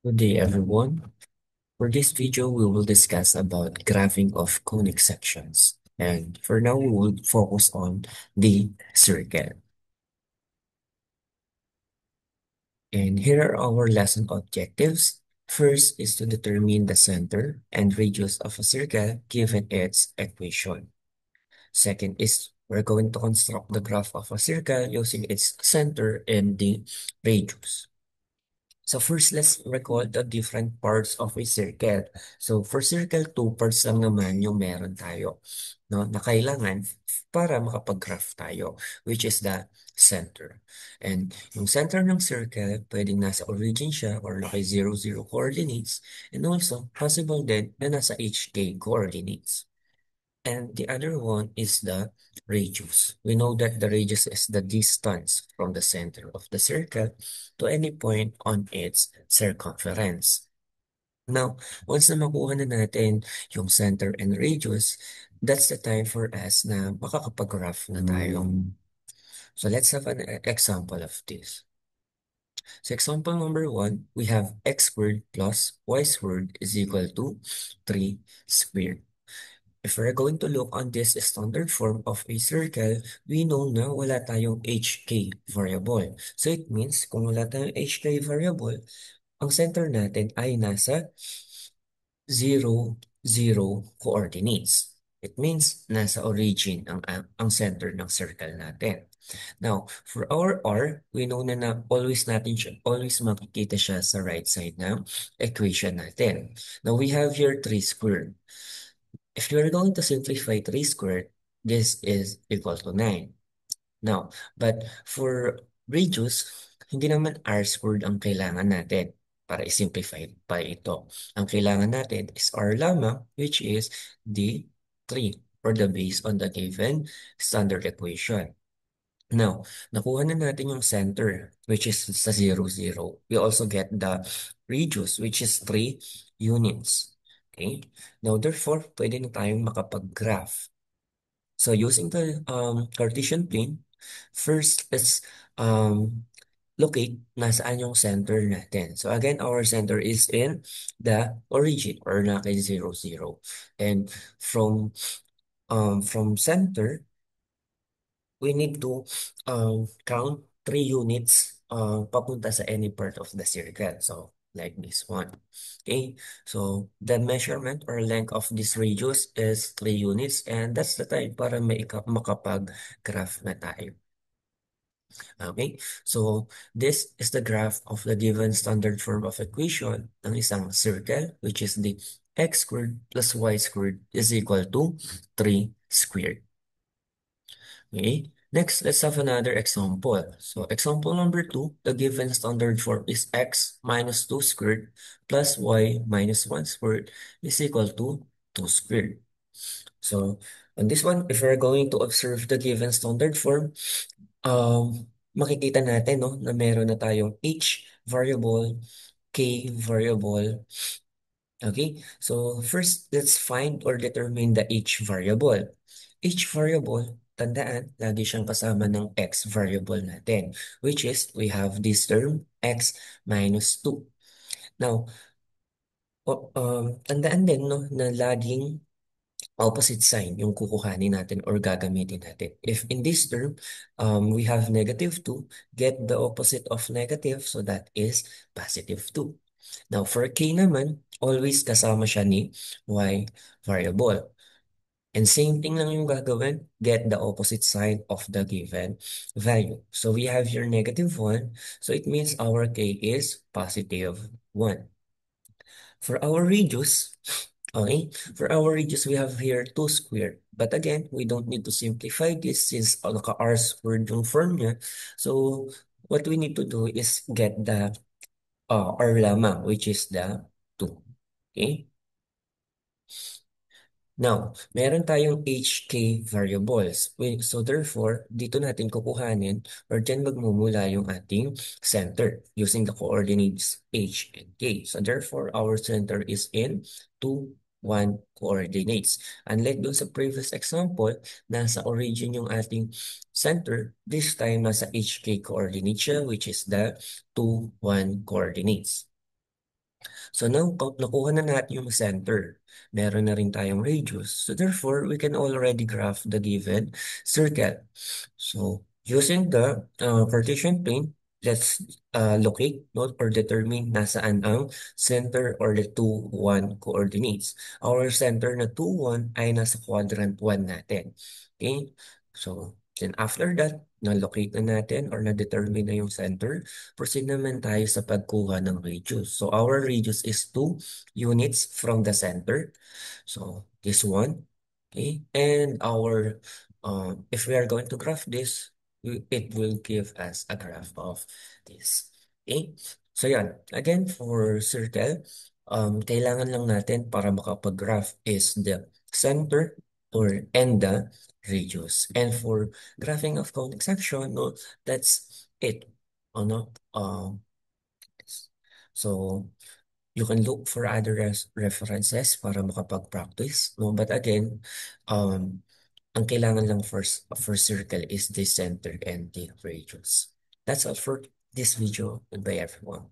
Good day, everyone. For this video, we will discuss about graphing of conic sections. And for now, we will focus on the circle. And here are our lesson objectives. First is to determine the center and radius of a circle given its equation. Second is we're going to construct the graph of a circle using its center and the radius. So first, let's recall the different parts of a circle. So for circle, two parts lang naman yung meron tayo, no, na kailangan para makapag-graph tayo, which is the center. And yung center ng circle, pwedeng nasa origin siya or naka 0, 0 coordinates. And also, possible din na nasa HK coordinates. And the other one is the radius. We know that the radius is the distance from the center of the circle to any point on its circumference. Now, once na makuha na natin yung center and radius, that's the time for us na makakapag-graph na tayo. So let's have an example of this. So example number 1, we have x squared plus y squared is equal to 3 squared. If we're going to look on this standard form of a circle, we know na wala tayong HK variable. So it means kung wala tayong HK variable, ang center natin ay nasa 0, 0 coordinates. It means nasa origin ang center ng circle natin. Now, for our R, we know na always makikita siya sa right side ng equation natin. Now, we have here 3 squared. If you're going to simplify 3 squared, this is equal to 9. Now, but for radius, hindi naman r squared ang kailangan natin para i-simplify pa ito. Ang kailangan natin is r lamang, which is the 3 or the base on the given standard equation. Now, nakuha na natin yung center, which is sa 0, 0. We also get the radius, which is 3 units. Okay? Now, therefore, pwede na tayong makapag-graph. So, using the Cartesian plane, first, let's locate nasaan yung center natin. So, again, our center is in the origin or naka 0, 0. And from center, we need to count 3 units papunta sa any part of the circle. So, like this one. Okay, so the measurement or length of this radius is 3 units and that's the time para makapag-graph na tayo. Okay, so this is the graph of the given standard form of equation ng isang circle, which is the x squared plus y squared is equal to 3 squared. Okay, next, let's have another example. So example number 2, the given standard form is x minus 2 squared plus y minus 1 squared is equal to 2 squared. So on this one, if we're going to observe the given standard form, makikita natin no, na meron na tayong h variable, k variable. Okay, so first, let's find or determine the h variable. H variable, tandaan, lagi siyang kasama ng x variable natin, which is, we have this term, x minus 2. Now, tandaan din no, na laging opposite sign yung kukuhanin natin or gagamitin natin. If in this term, we have -2, get the opposite of negative, so that is +2. Now, for k naman, always kasama siya ni y variable. And same thing lang yung gagawin, get the opposite side of the given value. So we have here -1, so it means our k is +1. For our radius, okay, for our radius, we have here 2 squared. But again, we don't need to simplify this since naka-r squared yung form niya. So what we need to do is get the r lamang, which is the 2. Okay? Now, meron tayong HK variables. So therefore, dito natin kukuhanin or dyan magmumula yung ating center using the coordinates H and K. So therefore, our center is in 2, 1 coordinates. Unlike dun sa previous example, nasa origin yung ating center, this time nasa HK coordinate siya, which is the 2, 1 coordinates. So now, nakuha na natin yung center. Meron na rin tayong radius. So therefore, we can already graph the given circle. So using the Cartesian plane, let's locate, note, or determine nasaan ang center or the 2, 1 coordinates. Our center na 2, 1 ay nasa quadrant 1 natin. Okay? So, then after that, na-locate na natin or na-determine na yung center, proceed naman tayo sa pagkuha ng radius. So our radius is 2 units from the center. So this one, okay? And our, if we are going to graph this, it will give us a graph of this. Okay? So yan, again, for circle, kailangan lang natin para makapag-graph is the center or and the radius. And for graphing of conic section, no, that's it. Ano? So you can look for other references para makapag-practice, no? But again, ang kailangan lang for circle is the center and the radius. That's all for this video. Goodbye, everyone.